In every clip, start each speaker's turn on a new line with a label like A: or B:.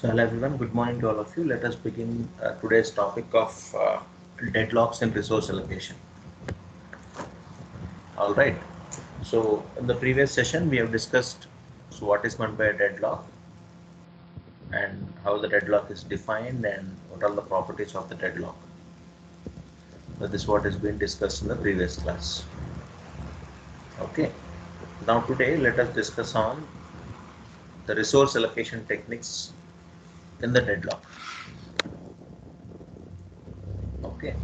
A: So hello everyone, good morning to all of you. Let us begin today's topic of deadlocks in resource allocation. All right. So in the previous session we have discussed what is meant by a deadlock and how the deadlock is defined and what are the properties of the deadlock. That is what has been discussed in the previous class. Okay. Now today let us discuss on the resource allocation techniques in the deadlock. Okay.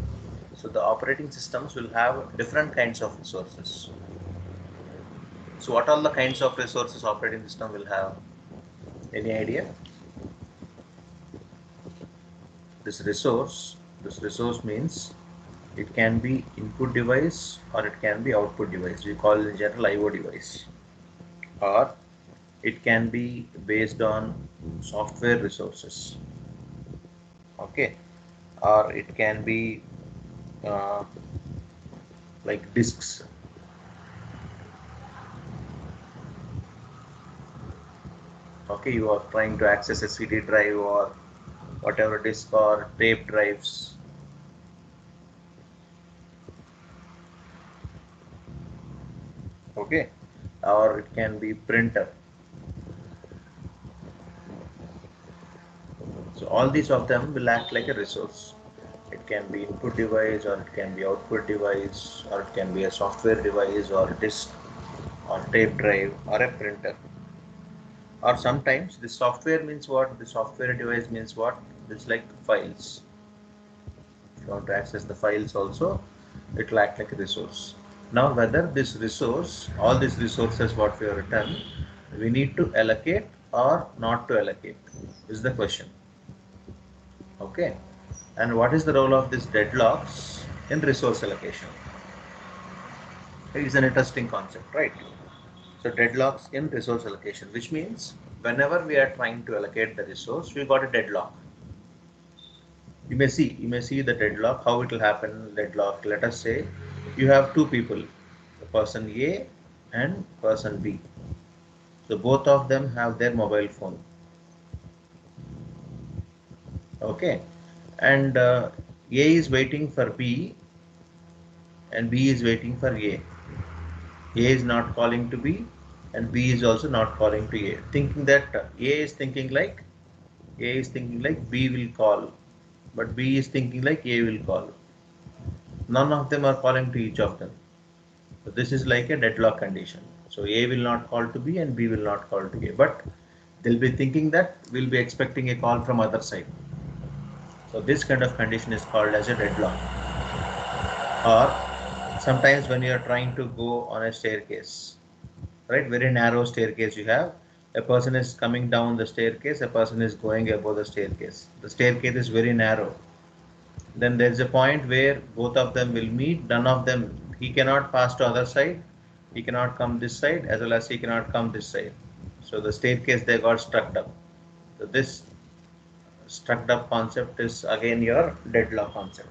A: So the operating systems will have different kinds of resources. So what are the kinds of resources operating system will have? Any idea? This resource means it can be input device or it can be output device. We call it in general IO device. Or it can be based on software resources. Okay. Or it can be uh, like disks. Okay, you are trying to access a CD drive or whatever disk or tape drives. Okay, or it can be printer. So all these of them will act like a resource. It can be input device or it can be output device or it can be a software device or disk or tape drive or a printer. Or sometimes the software means what? The software device means what? It's like files. If you want to access the files also, it will act like a resource. Now whether this resource, all these resources what we have written, we need to allocate or not to allocate is the question. Okay. And what is the role of these deadlocks in resource allocation? It is an interesting concept, right? So deadlocks in resource allocation, which means whenever we are trying to allocate the resource, we got a deadlock. You may see the deadlock, how it will happen. Deadlock, let us say you have two people, the person A and person B. So both of them have their mobile phone. Okay. And A is waiting for B and B is waiting for A. A is not calling to B and B is also not calling to A. Thinking that A is thinking like B will call, but B is thinking like A will call. None of them are calling to each of them. So this is like a deadlock condition. So A will not call to B and B will not call to A. But they'll be thinking that we'll be expecting a call from other side. So this kind of condition is called as a deadlock. Or sometimes when you are trying to go on a staircase, right, very narrow staircase you have, a person is coming down the staircase, a person is going above the staircase is very narrow, then there is a point where both of them will meet. None of them, he cannot pass to other side, he cannot come this side as well as he cannot come this side, so the staircase they got stuck up. So this stuck up concept is again your deadlock concept.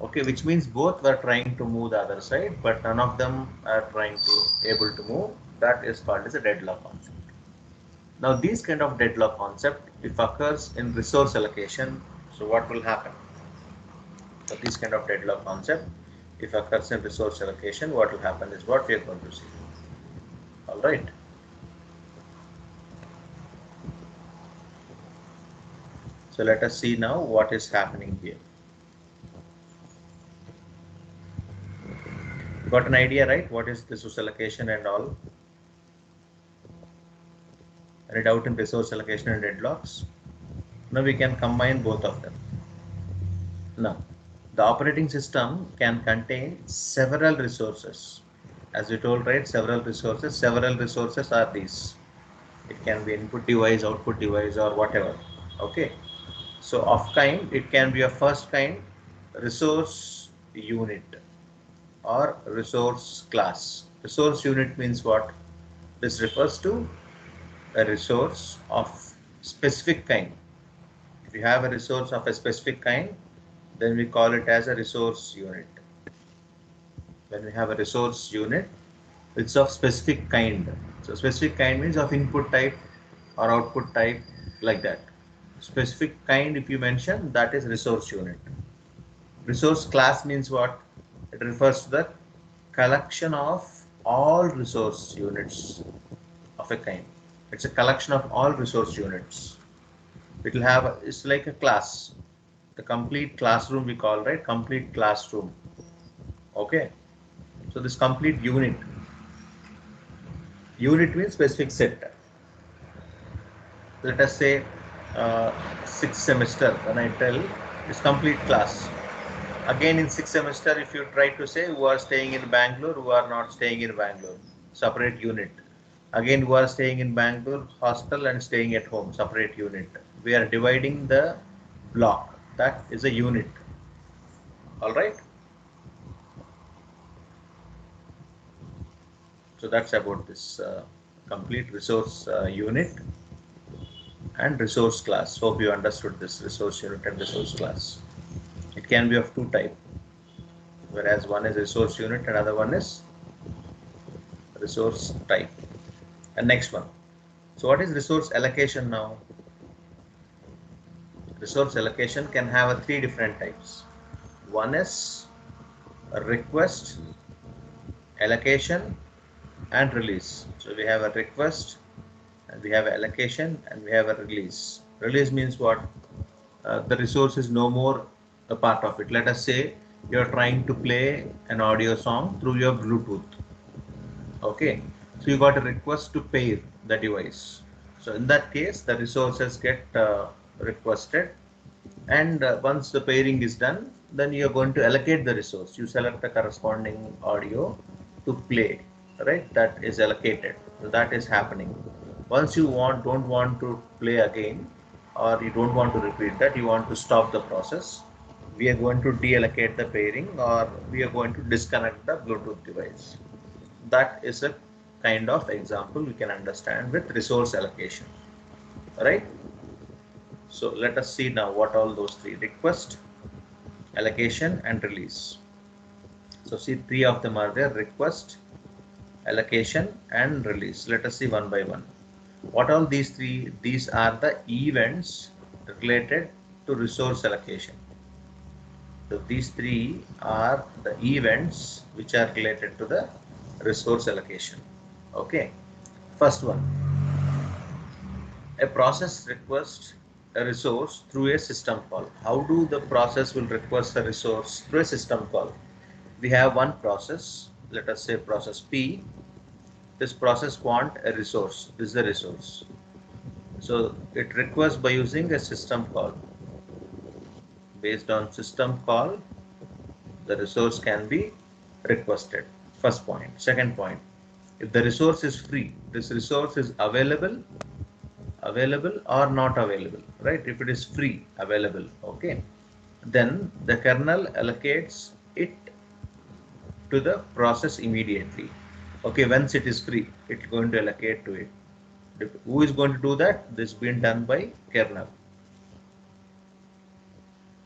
A: Okay, which means both were trying to move the other side but none of them are trying to able to move. That is called as a deadlock concept. Now these kind of deadlock concept, if occurs in resource allocation, so what will happen? So this kind of deadlock concept, if occurs in resource allocation, what will happen is what we are going to see. All right. So let us see now what is happening here. Got an idea, right? What is resource allocation and all? Any doubt in resource allocation and deadlocks? Now we can combine both of them. Now, the operating system can contain several resources. As we told, right, several resources. Several resources are these. It can be input device, output device, or whatever. Okay. So of kind, it can be a first kind resource unit or resource class. Resource unit means what? This refers to a resource of specific kind. If you have a resource of a specific kind, then we call it as a resource unit. When we have a resource unit, it's of specific kind. So specific kind means of input type or output type like that. Specific kind if you mention, that is resource unit. Resource class means what? It refers to the collection of all resource units of a kind. It's a collection of all resource units. It will have, it's like a class. The complete classroom we call, right? Complete classroom. Okay. So this complete unit. Unit means specific set. Let us say sixth semester, when I tell it's complete class. Again in sixth semester, if you try to say who are staying in Bangalore, who are not staying in Bangalore, separate unit. Again, who are staying in Bangalore, hostel and staying at home, separate unit. We are dividing the block. That is a unit. All right. So that's about this complete resource unit and resource class. Hope you understood this resource unit and resource class. It can be of two types, whereas one is resource unit, another one is resource type. And next one. So what is resource allocation now? Resource allocation can have three different types. One is a request, allocation, and release. So we have a request, and we have an allocation, and we have a release. Release means what? The resource is no more a part of it. Let us say you are trying to play an audio song through your Bluetooth. Okay, so you got a request to pair the device. So in that case, the resources get requested, and once the pairing is done, then you are going to allocate the resource. You select the corresponding audio to play, right? That is allocated. So that is happening. Once you don't want to play again, or you don't want to repeat that, you want to stop the process, we are going to deallocate the pairing, or we are going to disconnect the Bluetooth device. That is a kind of example we can understand with resource allocation, right? So let us see now what all those three: request, allocation, and release. So see, three of them are there: request, allocation, and release. Let us see one by one. What all these three? These are the events related to resource allocation. So these three are the events which are related to the resource allocation. Okay. First one, a process requests a resource through a system call. How do the process will request a resource through a system call? We have one process, let us say process P. This process want a resource. This is the resource. So it requests by using a system call. Based on system call, the resource can be requested. First point. Second point, if the resource is free, this resource is available or not available, right? If it is free, available, okay, then the kernel allocates it to the process immediately. Okay, once it is free, it's going to allocate to it. Who is going to do that? This is being done by kernel.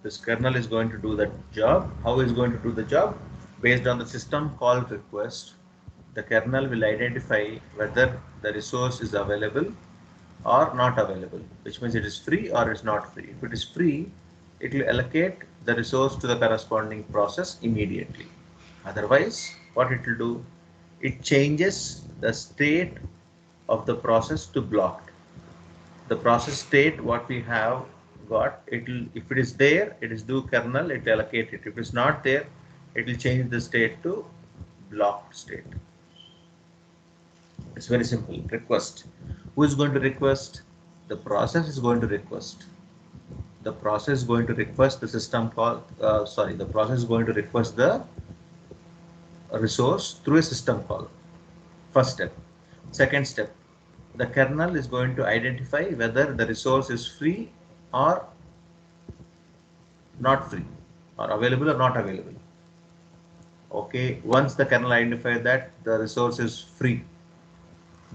A: This kernel is going to do that job. How is going to do the job? Based on the system call request, the kernel will identify whether the resource is available or not available, which means it is free or it's not free. If it is free, it will allocate the resource to the corresponding process immediately. Otherwise, what it will do? It changes the state of the process to blocked. The process state what we have got, it will, if it is there, it is do kernel, it will allocate it. If it's not there, it will change the state to blocked state. It's very simple. Request. Who is going to request? The process is going to request. The process is going to request the system call. The process is going to request the resource through a system call. First step. Second step, the kernel is going to identify whether the resource is free or not free, or available or not available. Okay, once the kernel identifies that the resource is free,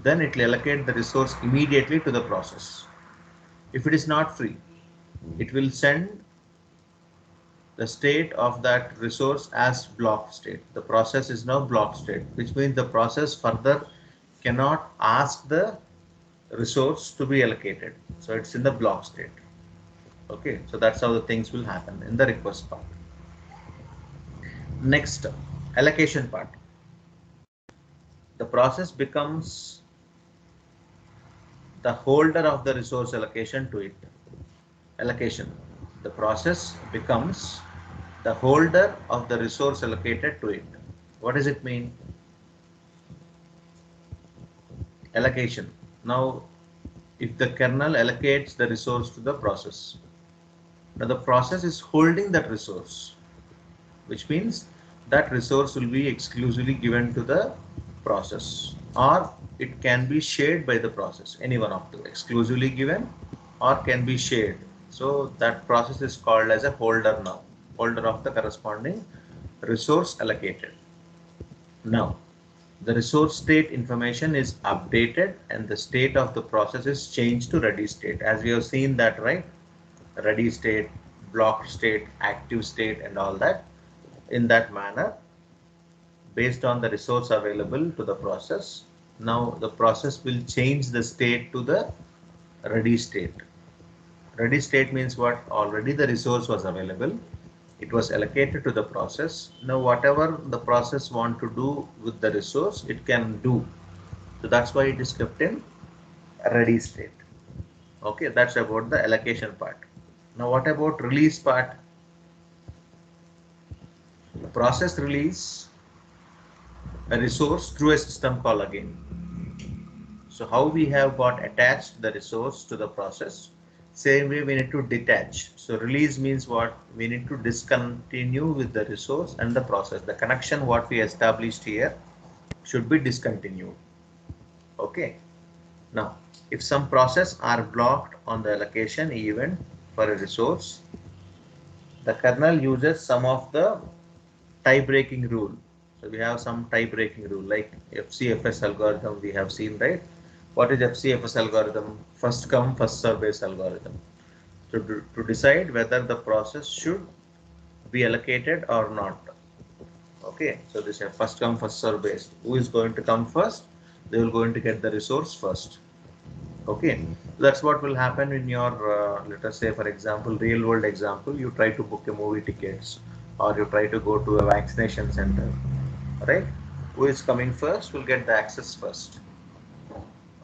A: then it will allocate the resource immediately to the process. If it is not free, it will send the state of that resource as blocked state. The process is now blocked state, which means the process further cannot ask the resource to be allocated. So it's in the block state. Okay, so that's how the things will happen in the request part. Next, allocation part. The process becomes the holder of the resource allocation to it. Allocation. The process becomes the holder of the resource allocated to it. What does it mean? Allocation. Now, if the kernel allocates the resource to the process, now the process is holding that resource, which means that resource will be exclusively given to the process, or it can be shared by the process, any one of the exclusively given or can be shared. So that process is called as a holder now, holder of the corresponding resource allocated. Now, the resource state information is updated and the state of the process is changed to ready state, as we have seen that, right? Ready state, blocked state, active state, and all that. In that manner, based on the resource available to the process, now the process will change the state to the ready state. Ready state means what? Already the resource was available, it was allocated to the process. Now whatever the process want to do with the resource, it can do. So that's why it is kept in ready state. Okay, that's about the allocation part. Now what about release part? The process release a resource through a system call again. So how we have got attached the resource to the process, same way we need to detach. So release means what? We need to discontinue with the resource and the process. The connection what we established here should be discontinued. Okay. Now, if some process are blocked on the allocation event for a resource, the kernel uses some of the tie-breaking rule. So we have some tie-breaking rule like FCFS algorithm we have seen, right? What is FCFS algorithm? First come, first serve based algorithm. To decide whether the process should be allocated or not. Okay, so this is first come, first serve based. Who is going to come first? They will going to get the resource first. Okay, that's what will happen in your, let us say for example, real world example, you try to book a movie tickets or you try to go to a vaccination center, right? Who is coming first will get the access first.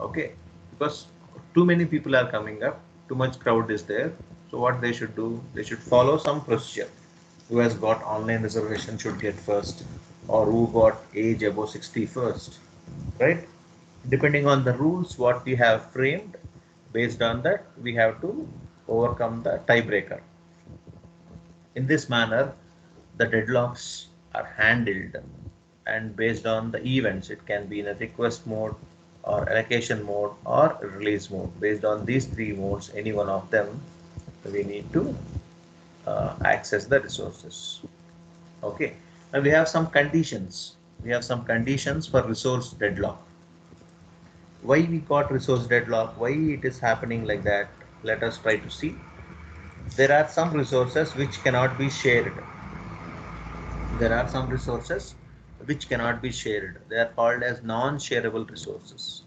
A: Okay, because too many people are coming up, too much crowd is there. So what they should do, they should follow some procedure. Who has got online reservation should get first, or who got age above 60 first, right? Depending on the rules what we have framed, based on that we have to overcome the tiebreaker. In this manner, the deadlocks are handled, and based on the events, it can be in a request mode or allocation mode or release mode. Based on these three modes, any one of them, we need to access the resources. Okay, and we have some conditions. We have some conditions for resource deadlock. Why we got resource deadlock? Why it is happening like that? Let us try to see. There are some resources which cannot be shared. There are some resources which cannot be shared. They are called as non-shareable resources.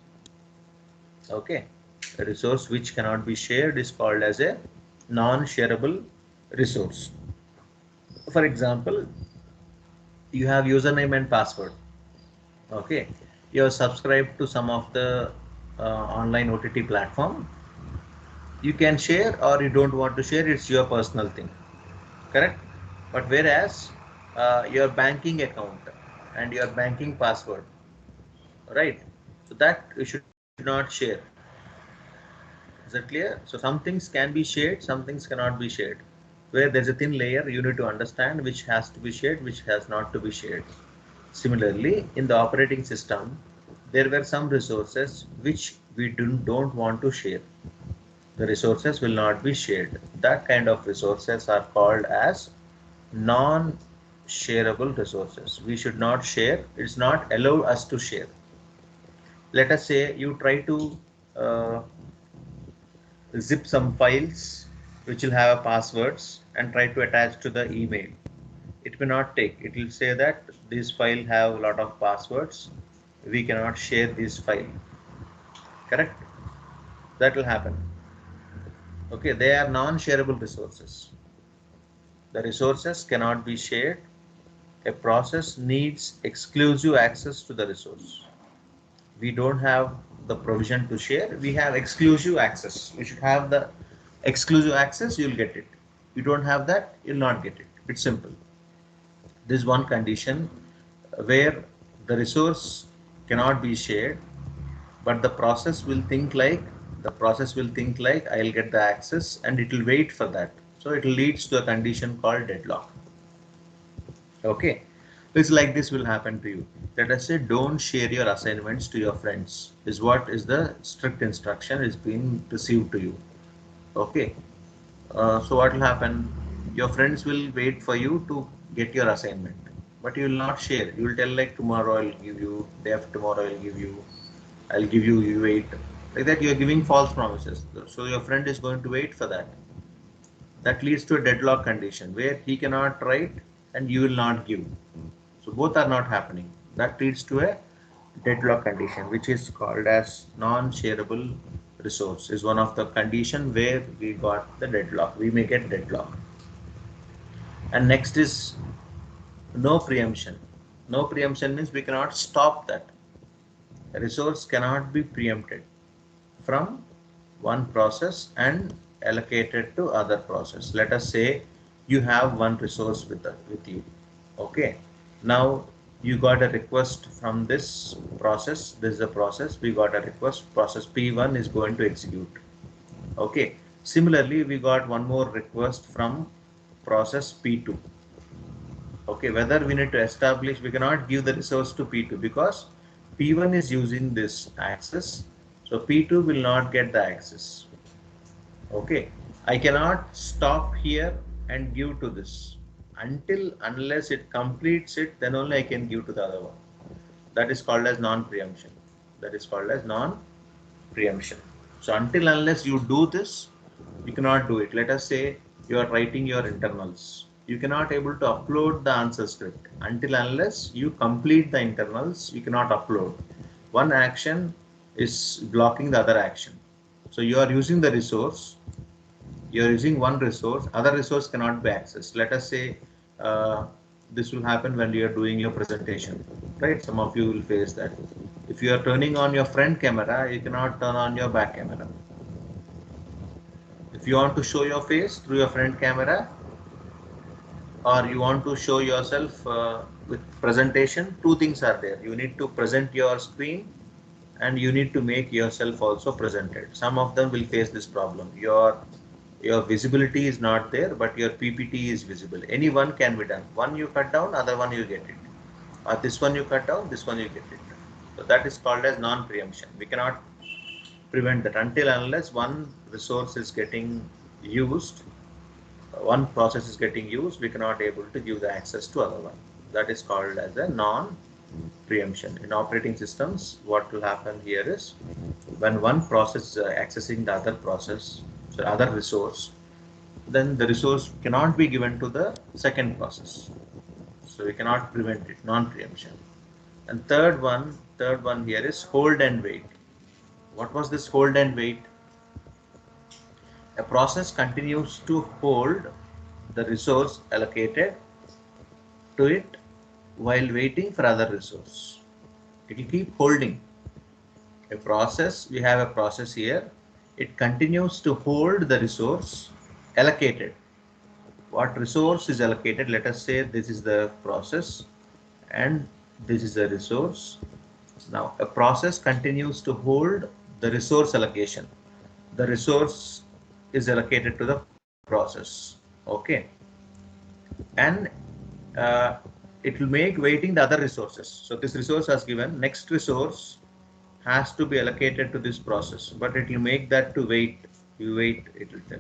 A: Okay, a resource which cannot be shared is called as a non-shareable resource. For example, you have username and password. Okay, you are subscribed to some of the online OTT platform. You can share or you don't want to share, it's your personal thing, correct? But whereas your banking account and your banking password, right? So that you should not share. Is that clear? So some things can be shared, some things cannot be shared. Where there's a thin layer, you need to understand which has to be shared, which has not to be shared. Similarly, in the operating system, there were some resources which we don't want to share. The resources will not be shared. That kind of resources are called as non-shareable resources. We should not share. It's not allowed us to share. Let us say you try to uh, zip some files which will have passwords and try to attach to the email. It may not take. It will say that this file have a lot of passwords. We cannot share this file. Correct? That will happen. Okay, they are non-shareable resources. The resources cannot be shared. A process needs exclusive access to the resource. We don't have the provision to share. We have exclusive access. You should have the exclusive access, you'll get it. You don't have that, you'll not get it. It's simple. This is one condition where the resource cannot be shared, but the process will think like I'll get the access and it will wait for that. So it leads to a condition called deadlock. Okay, it's like this will happen to you. Let us say don't share your assignments to your friends is what is the strict instruction is being received to you. Okay, so what will happen? Your friends will wait for you to get your assignment, but you will not share. You will tell like tomorrow I'll give you, day after tomorrow I'll give you, you wait. Like that you are giving false promises. So your friend is going to wait for that. That leads to a deadlock condition where he cannot write and you will not give. So both are not happening. That leads to a deadlock condition, which is called as non-shareable resource. Is one of the condition where we got the deadlock. We may get deadlock. And next is no preemption. No preemption means we cannot stop that. A resource cannot be preempted from one process and allocated to other process. Let us say you have one resource with you. Okay. Now you got a request from this process. This is a process. We got a request. Process P1 is going to execute. Okay. Similarly, we got one more request from process P2. Okay, whether we need to establish, we cannot give the resource to P2 because P1 is using this access, so P2 will not get the access. Okay, I cannot stop here and give to this unless it completes it, then only I can give to the other one. That is called as non-preemption. That is called as non-preemption. So until unless you do this, you cannot do it. Let us say you are writing your internals. You cannot able to upload the answer script until unless you complete the internals. You cannot upload. One action is blocking the other action. So you are using the resource. You are using one resource. Other resource cannot be accessed. Let us say this will happen when you are doing your presentation, right? Some of you will face that. If you are turning on your front camera, you cannot turn on your back camera. If you want to show your face through your front camera, or you want to show yourself with presentation, two things are there. You need to present your screen and you need to make yourself also presented. Some of them will face this problem. Your visibility is not there, but your PPT is visible. Any one can be done. One you cut down, other one you get it. Or this one you cut down, this one you get it. So that is called as non-preemption. We cannot prevent that until unless one resource is getting used, one process is getting used, we cannot able to give the access to other one. That is called as a non-preemption. In operating systems, what will happen here is when one process is accessing the other process, so other resource, then the resource cannot be given to the second process. So we cannot prevent it, non-preemption. And third one here is hold and wait. What was this hold and wait? A process continues to hold the resource allocated to it while waiting for other resource. It will keep holding. A process, we have a process here, it continues to hold the resource allocated. What resource is allocated? Let us say this is the process and this is the resource. Now a process continues to hold the resource allocation. The resource is allocated to the process. Okay, and uh, it will make waiting the other resources. So this resource has given, next resource has to be allocated to this process, but it will make that to wait. You wait, it will tell.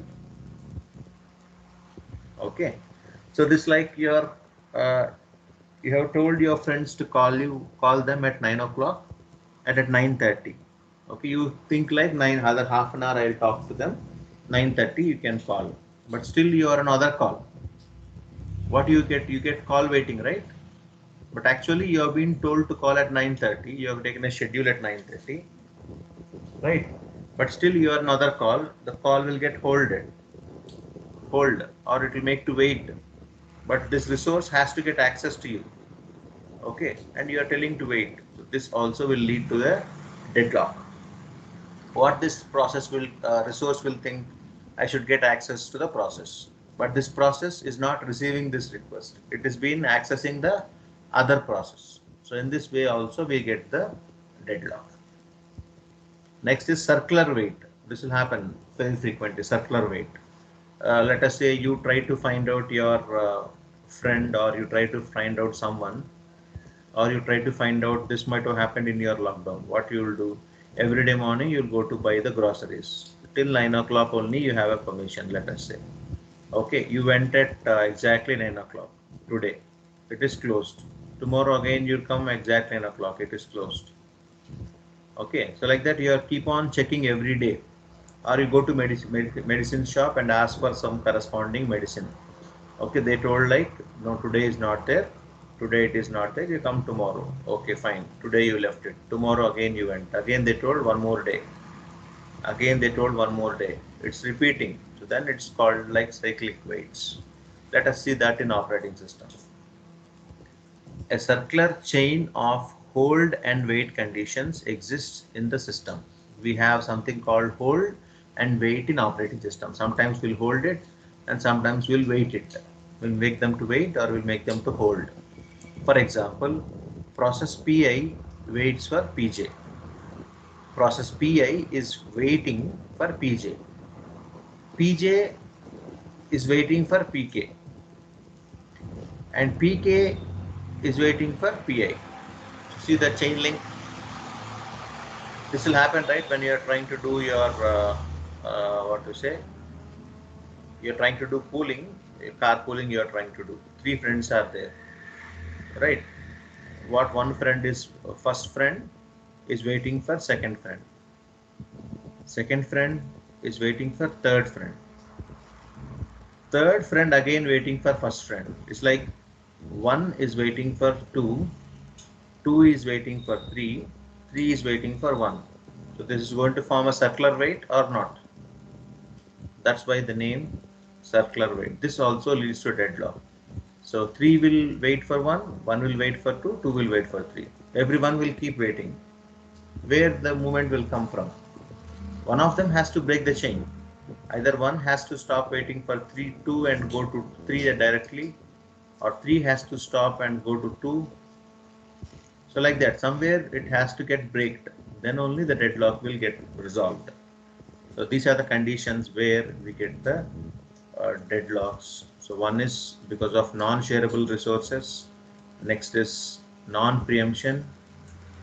A: Okay, so this like your you have told your friends to call them at 9 o'clock and at 9:30. Okay, you think like other half an hour I'll talk to them. 9:30 you can call, but still you are another call. What you get? You get call waiting, right? But actually you have been told to call at 9:30. You have taken a schedule at 9:30, right? but still you are another call, the call will get hold, or it will make to wait. But this resource has to get access to you. Okay, and you are telling to wait. So this also will lead to the deadlock. What this process will resource will think, I should get access to the process, but this process is not receiving this request. It is been accessing the other process. So in this way also we get the deadlock. Next is circular wait. This will happen very frequently. Circular wait. Let us say you try to find out your friend, or you try to find out someone, or you try to find out this might have happened in your lockdown. What you will do? Every day morning you will go to buy the groceries. Till 9 o'clock only you have a permission, let us say. Okay, you went at exactly 9 o'clock today. It is closed. Tomorrow again you'll come exactly 9 o'clock. It is closed. Okay, so like that you are keep on checking every day. Or you go to medicine shop and ask for some corresponding medicine. Okay, they told like, no, today is not there. Today it is not there. You come tomorrow. Okay, fine. Today you left it. Tomorrow again you went. Again they told one more day. Again they told one more day. It's repeating. So then it's called like cyclic waits. Let us see that in operating system. A circular chain of hold and wait conditions exists in the system. We have something called hold and wait in operating system. Sometimes we'll hold it and sometimes we'll wait it. We'll make them to wait or we'll make them to hold. For example, process PI waits for PJ. Process PI is waiting for PJ. PJ is waiting for PK. And PK is waiting for PI. See the chain link? This will happen, right, when you are trying to do your, what to say, you are trying to do pooling, carpooling you are trying to do. Three friends are there, right? What one friend is, first friend is waiting for second friend. Second friend is waiting for third friend. Third friend again waiting for first friend. It's like one is waiting for two, two is waiting for three, three is waiting for one. So this is going to form a circular wait or not. That's why the name circular wait. This also leads to deadlock. So 3 will wait for 1, 1 will wait for 2, 2 will wait for 3. Everyone will keep waiting. Where the movement will come from? One of them has to break the chain. Either one has to stop waiting for 3, 2 and go to 3 directly, or 3 has to stop and go to 2. So like that, somewhere it has to get braked. Then only the deadlock will get resolved. So these are the conditions where we get the deadlocks. So one is because of non-shareable resources. Next is non-preemption,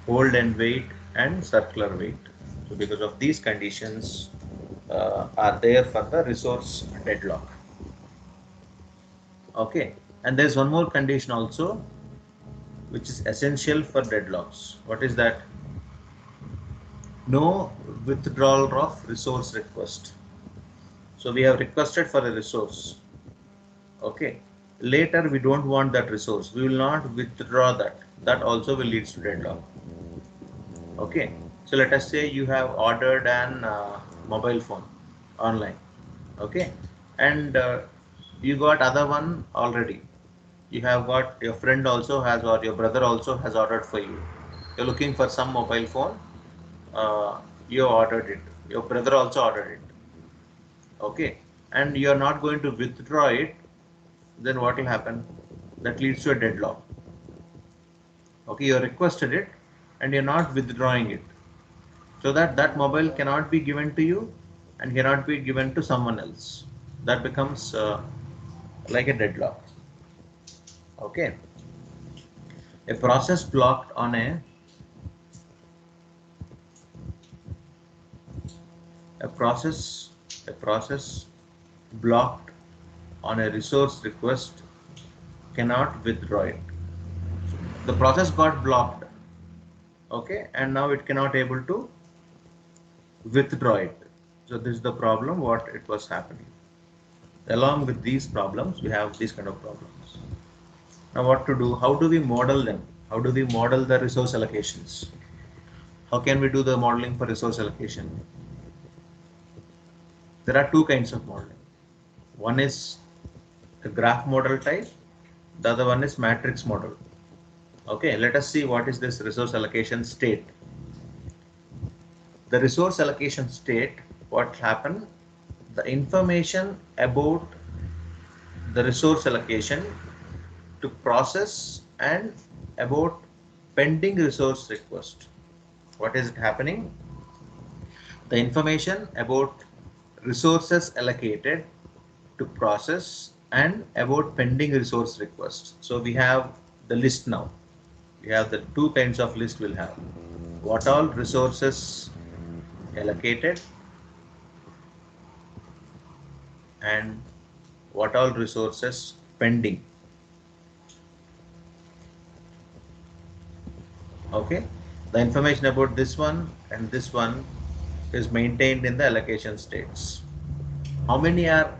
A: hold and wait, and circular wait. So because of these conditions are there for the resource deadlock. Okay, and there's one more condition also which is essential for deadlocks. What is that? No withdrawal of resource request. So we have requested for a resource. Okay. Later we don't want that resource. We will not withdraw that. That also will lead to deadlock. Okay. So let us say you have ordered an mobile phone online. Okay. And you got other one already. You have got your friend also has, or your brother also has ordered for you. You're looking for some mobile phone. You ordered it. Your brother also ordered it. Okay. And you are not going to withdraw it. Then what will happen? That leads to a deadlock. Okay, you requested it and you're not withdrawing it. So that mobile cannot be given to you and cannot be given to someone else. That becomes like a deadlock. Okay. A process blocked on a process blocked on a resource request cannot withdraw it. The process got blocked. Okay, and now it cannot able to withdraw it. So this is the problem what it was happening. Along with these problems, we have these kind of problems. Now what to do? How do we model them? How do we model the resource allocations? How can we do the modeling for resource allocation? There are two kinds of modeling. One is the graph model type, the other one is matrix model. Okay, let us see what is this resource allocation state. The resource allocation state, what happened, the information about the resource allocation to process and about pending resource request. What is it happening? The information about resources allocated to process and about pending resource requests. So we have the list now. We have the two kinds of list we'll have. What all resources allocated and what all resources pending. Okay, the information about this one and this one is maintained in the allocation states. How many are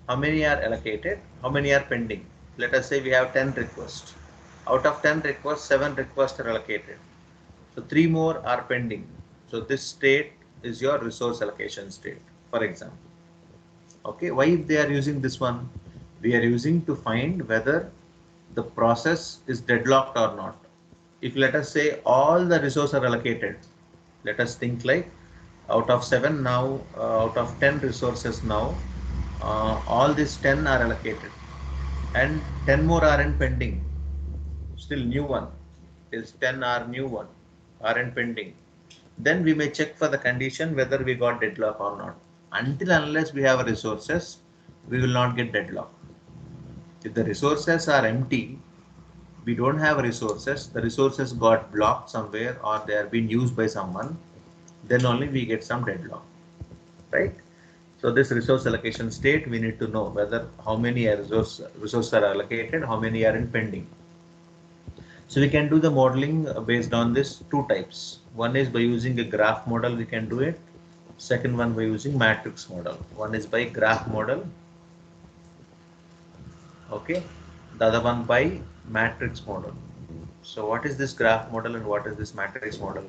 A: allocated? How many are pending? Let us say we have 10 requests. Out of 10 requests, 7 requests are allocated. So 3 more are pending. So this state is your resource allocation state, for example. Okay, why they are using this one? We are using to find whether the process is deadlocked or not. If let us say all the resources are allocated, let us think like out of 7 now, out of 10 resources now, all these 10 are allocated and 10 more are in pending. Still new one is 10 are new one are in pending. Then we may check for the condition whether we got deadlock or not. Until unless we have resources, we will not get deadlock. If the resources are empty, we don't have resources, the resources got blocked somewhere or they are being used by someone, then only we get some deadlock, right? So this resource allocation state, we need to know whether how many resources are allocated, how many are in pending. So we can do the modeling based on this two types. One is by using a graph model, we can do it. Second one by using matrix model. One is by graph model, okay, the other one by matrix model. So what is this graph model and what is this matrix model?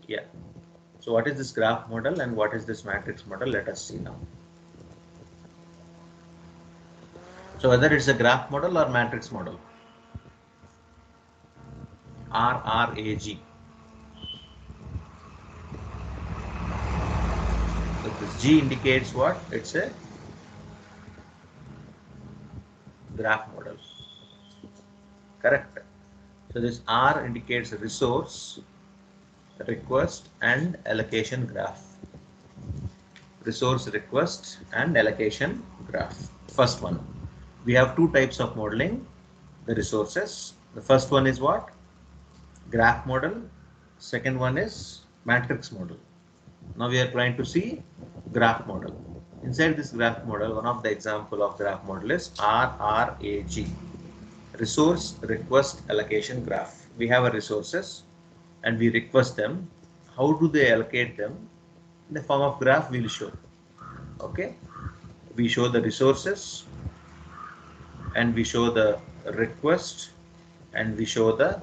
A: Yeah. So what is this graph model and what is this matrix model? Let us see now. So whether it's a graph model or matrix model, RRAG. So this G indicates what? It's a graph model. Correct. So this R indicates resource, request and allocation graph. Resource request and allocation graph. First one. We have two types of modeling, the resources. The first one is what? Graph model. Second one is matrix model. Now we are trying to see graph model. Inside this graph model, one of the example of graph model is RRAG, resource request allocation graph. We have a resources and we request them. How do they allocate them? In the form of graph we will show. Okay, we show the resources and we show the request and we show the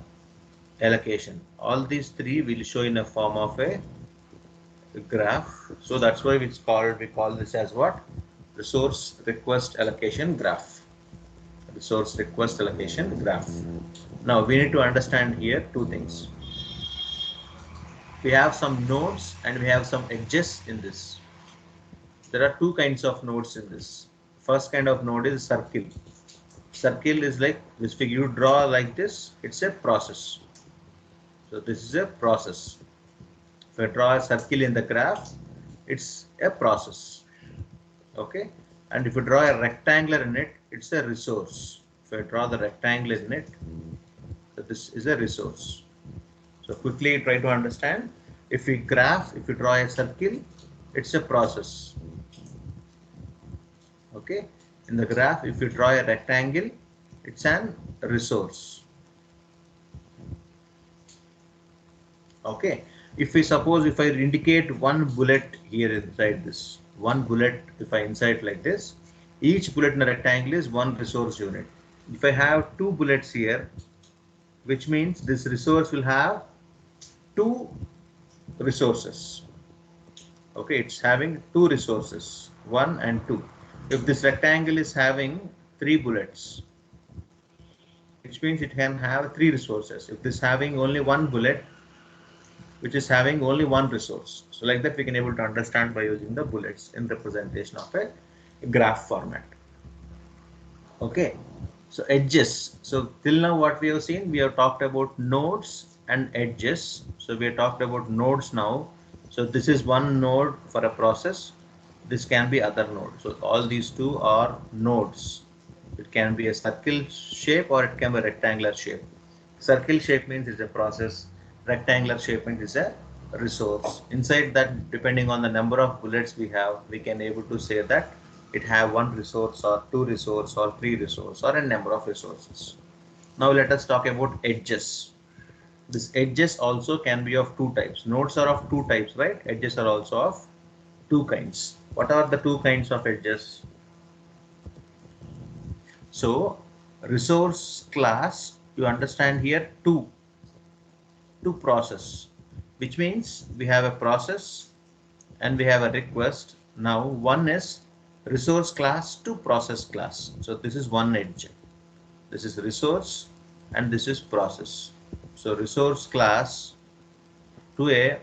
A: allocation. All these three will show in a form of a graph. So that's why we call this as what? Resource request allocation graph. Resource request allocation graph. Now we need to understand here two things. We have some nodes and we have some edges in this. There are two kinds of nodes in this. First kind of node is circle. Circle is like this figure you draw like this, it's a process. So this is a process. If I draw a circle in the graph, it's a process. Okay, and if you draw a rectangle in it, it's a resource. If I draw the rectangle in it, so this is a resource. So quickly try to understand. If we draw a circle, it's a process. Okay, in the graph, if you draw a rectangle, it's an resource. Okay, if I indicate one bullet here inside this, one bullet, if I insert like this, each bullet in a rectangle is one resource unit. If I have two bullets here, which means this resource will have two resources. Okay, it's having two resources, 1 and 2. If this rectangle is having 3 bullets, which means it can have 3 resources. If this having only 1 bullet, which is having only 1 resource. So like that we can able to understand by using the bullets in representation of a graph format. Okay, so edges. So till now what we have seen, we have talked about nodes and edges. So we have talked about nodes now. So this is one node for a process. This can be other node. So all these two are nodes. It can be a circle shape or it can be a rectangular shape. Circle shape means it's a process. Rectangular shape means it's a resource. Inside that, depending on the number of bullets we have, we can able to say that it have 1 resource or 2 resource or 3 resource or a number of resources. Now let us talk about edges. This edges also can be of 2 types. Nodes are of 2 types, right? Edges are also of 2 kinds. What are the 2 kinds of edges? So resource class, you understand here, to process, which means we have a process and we have a request. Now one is resource class to process class. So this is one edge. This is resource and this is process. So resource class to a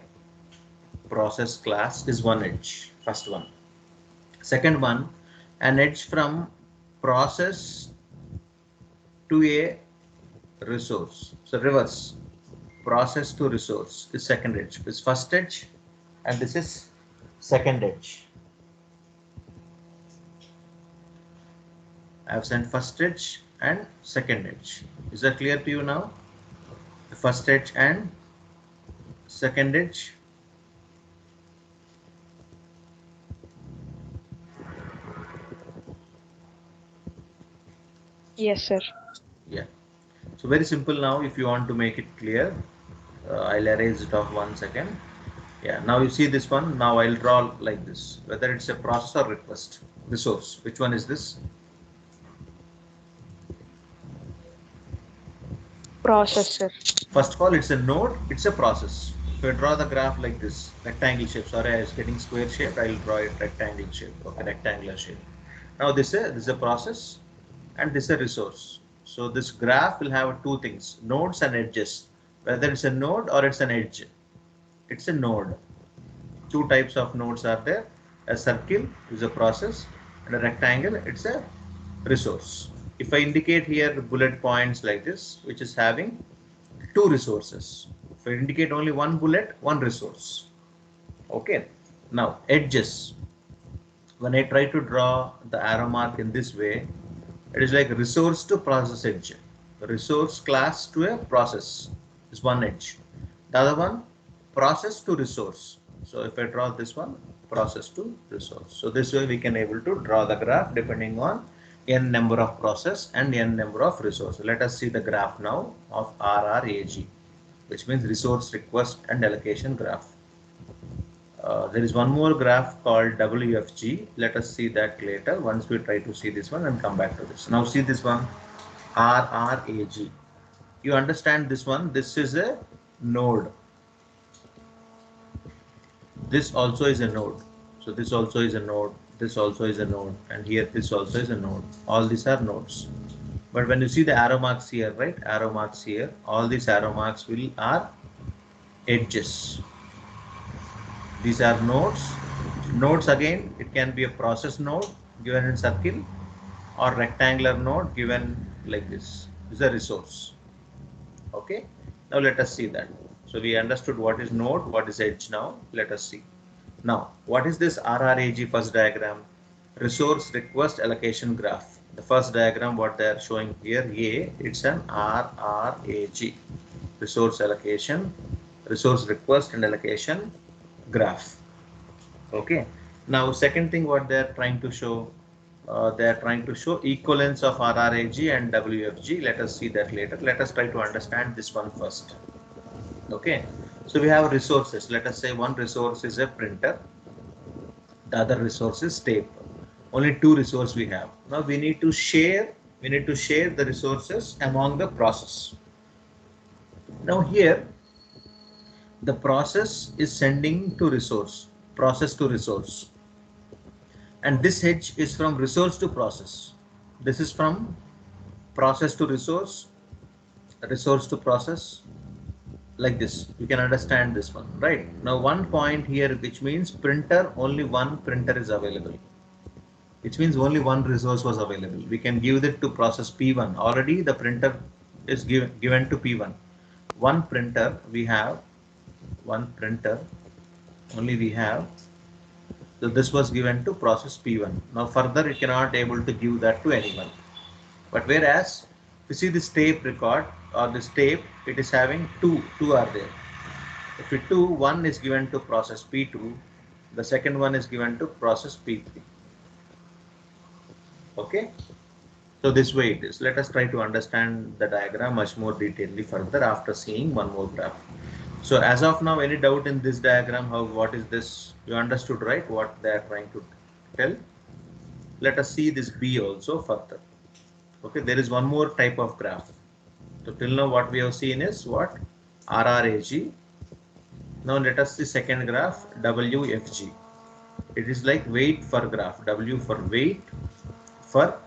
A: process class is one edge, first one. Second one, an edge from process to a resource. So reverse, process to resource is second edge. This is first edge and this is second edge. I have sent first edge and second edge. Is that clear to you now? The first edge and second edge.
B: Yes, sir.
A: Yeah. So very simple now. If you want to make it clear, I'll erase it off 1 second. Yeah. Now you see this one. Now I'll draw like this. Whether it's a process or request. Resource. Which one is this?
B: Processor.
A: First of all, it's a node. It's a process. If I draw the graph like this, rectangle shape. Sorry, I was getting square shape. I'll draw it rectangle shape. Okay, rectangular shape. Now this is a process and this is a resource. So this graph will have two things, nodes and edges. Whether it's a node or it's an edge, it's a node. Two types of nodes are there. A circle is a process and a rectangle, it's a resource. If I indicate here bullet points like this, which is having two resources. If I indicate only one bullet, one resource. Okay. Now edges. When I try to draw the arrow mark in this way, it is like resource to process edge. Resource class to a process is one edge. The other one, process to resource. So if I draw this one, process to resource. So this way we can able to draw the graph depending on n number of process and n number of resources. Let us see the graph now of RRAG, which means resource request and allocation graph. There is one more graph called WFG. Let us see that later once we try to see this one and come back to this. Now see this one, RRAG. You understand this one? This is a node. This also is a node. So this also is a node. This also is a node. And here this also is a node. All these are nodes. But when you see the arrow marks here, right? Arrow marks here. All these arrow marks are edges. These are nodes. Nodes again, it can be a process node given in circle or rectangular node given like this. This is a resource. Okay. Now let us see that. So we understood what is node, what is edge now. Let us see. Now, what is this RRAG first diagram? Resource request allocation graph. The first diagram what they are showing here, it's an RRAG. Resource allocation, resource request and allocation graph. Okay. Now second thing what they are trying to show, they are trying to show equivalence of RRAG and WFG. Let us see that later. Let us try to understand this one first. Okay. So we have resources. Let us say one resource is a printer. The other resource is tape. Only two resources we have. Now we need to share the resources among the process. Now here the process is sending to resource, process to resource, and this edge is from resource to process. This is from process to resource, resource to process, like this. You can understand this one, right? Now one point here, which means printer, only one printer is available, which means only one resource was available. We can give it to process P1. Already the printer is given to P1. One printer we have, one printer only we have. So this was given to process P1. Now further you cannot able to give that to anyone. But whereas you see this tape record or this tape, it is having two are there. If it two, one is given to process P2, the second one is given to process P3. Okay. So this way it is. Let us try to understand the diagram much more detailedly further after seeing one more graph. So as of now, any doubt in this diagram? What is this? You understood, right? What they are trying to tell. Let us see this B also further. Okay, there is one more type of graph. So till now what we have seen is what? RRAG. Now let us see second graph, WFG. It is like wait for graph. W for wait for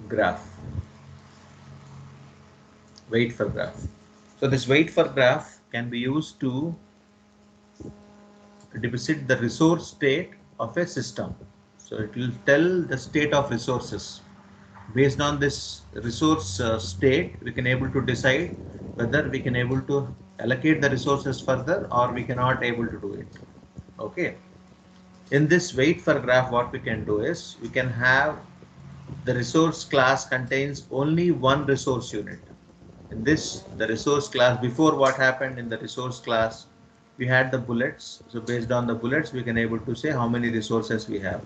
A: graph. Wait for graph. So this wait for graph can be used to deposit the resource state of a system. So it will tell the state of resources. Based on this resource state, we can able to decide whether we can able to allocate the resources further or we cannot able to do it. Okay. In this wait for graph, what we can do is we can have the resource class contains only one resource unit. In this, the resource class, before what happened in the resource class, we had the bullets. So based on the bullets, we can able to say how many resources we have.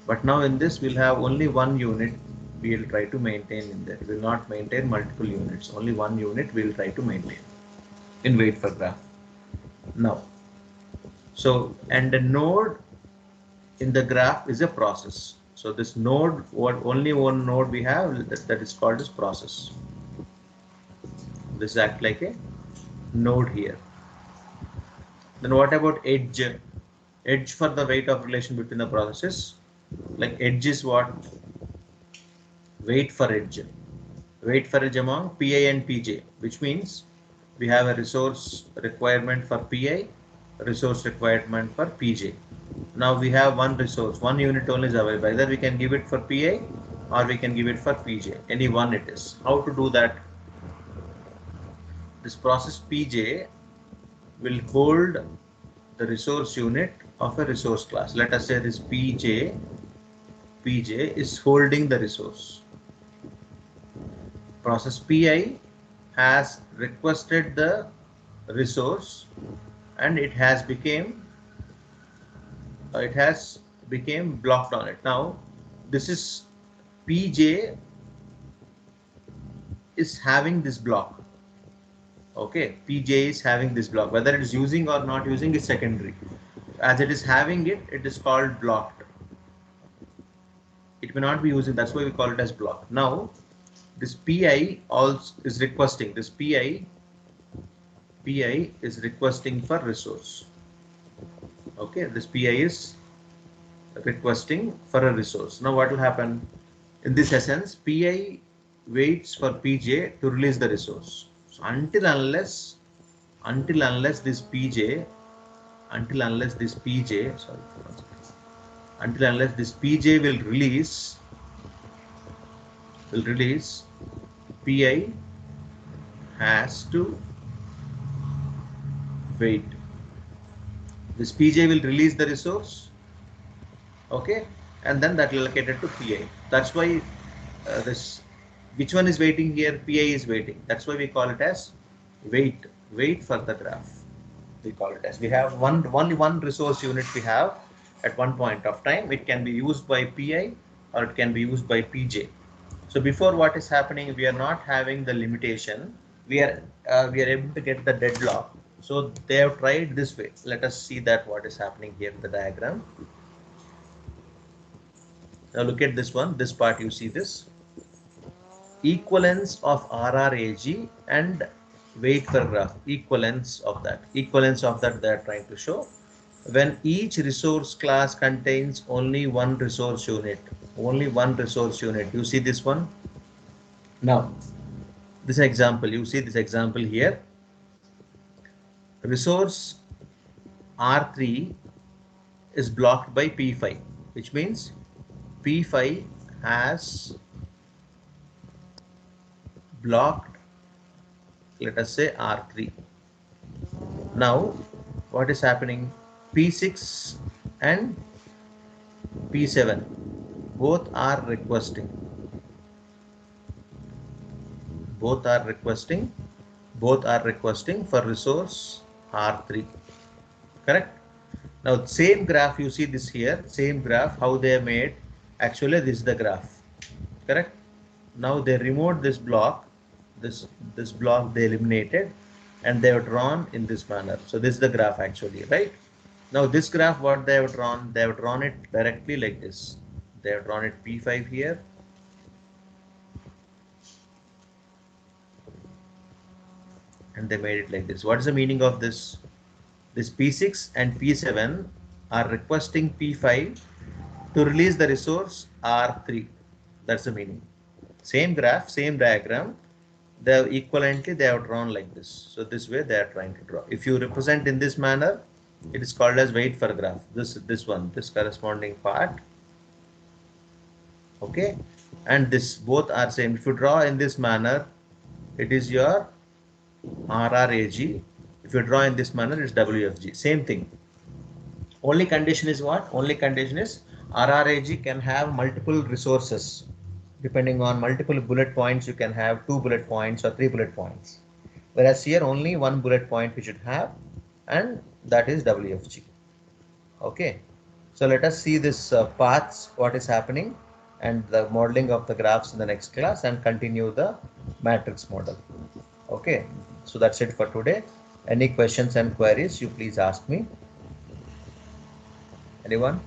A: But now in this, we'll have only one unit we will try to maintain in there. We will not maintain multiple units. Only one unit we will try to maintain in wait for graph. Now, so, and the node in the graph is a process. So this node, only one node we have, that is called as process. This acts like a node here. Then what about edge? Edge for the weight of relation between the processes. Like edge is what? Wait for edge. Wait for edge among PI and PJ, which means we have a resource requirement for PI, resource requirement for PJ. Now we have one resource, one unit only is available. Either we can give it for PI or we can give it for PJ. Any one it is. How to do that? This process PJ will hold the resource unit of a resource class. Let us say this PJ is holding the resource. Process PI has requested the resource and it has became blocked on it. Now this is PJ is having this block. Okay, PJ is having this block. Whether it is using or not using is secondary. As it is having it, it is called blocked. It may not be using, that's why we call it as block. Now this PI also is requesting, this PI is requesting for resource. Okay, this PI is requesting for a resource. Now what will happen? In this essence, PI waits for PJ to release the resource. So until unless this PJ will release, PI has to wait. This PJ will release the resource, okay, and then that will allocate it to PI. That's why which one is waiting here? PI is waiting. That's why we call it as wait for the graph. We call it as, we have only one resource unit we have at one point of time. It can be used by PI or it can be used by PJ. So before, what is happening, we are not having the limitation. We are able to get the deadlock. So they have tried this way. Let us see that what is happening here in the diagram. Now look at this one, this part, you see this equivalence of RRAG and Wait for graph, equivalence of that. Equivalence of that they are trying to show. When each resource class contains only one resource unit. Only one resource unit. You see this one? Now, this example, you see this example here. Resource R3 is blocked by P5, which means P5 has blocked, let us say R3. Now, what is happening? P6 and P7 both are requesting. Both are requesting for resource R3. Correct? Now, same graph, you see this here, same graph, how they are made. Actually, this is the graph. Correct? Now they removed this block, this block they eliminated, and they have drawn in this manner. So this is the graph actually, right? Now this graph, what they have drawn it directly like this. They have drawn it P5 here. And they made it like this. What is the meaning of this? This P6 and P7 are requesting P5 to release the resource R3. That's the meaning. Same graph, same diagram. They have equivalently they have drawn like this. So this way they are trying to draw. If you represent in this manner, it is called as wait for graph. This one, this corresponding part. Okay, and this both are same. If you draw in this manner, it is your RRAG. If you draw in this manner, it's WFG. Same thing. Only condition is what? Only condition is RRAG can have multiple resources. Depending on multiple bullet points, you can have 2 bullet points or 3 bullet points. Whereas here only 1 bullet point we should have, and that is WFG. Okay. So let us see this paths, what is happening, and the modeling of the graphs in the next class, and continue the matrix model. Okay. So that's it for today. Any questions and queries, you please ask me. Anyone?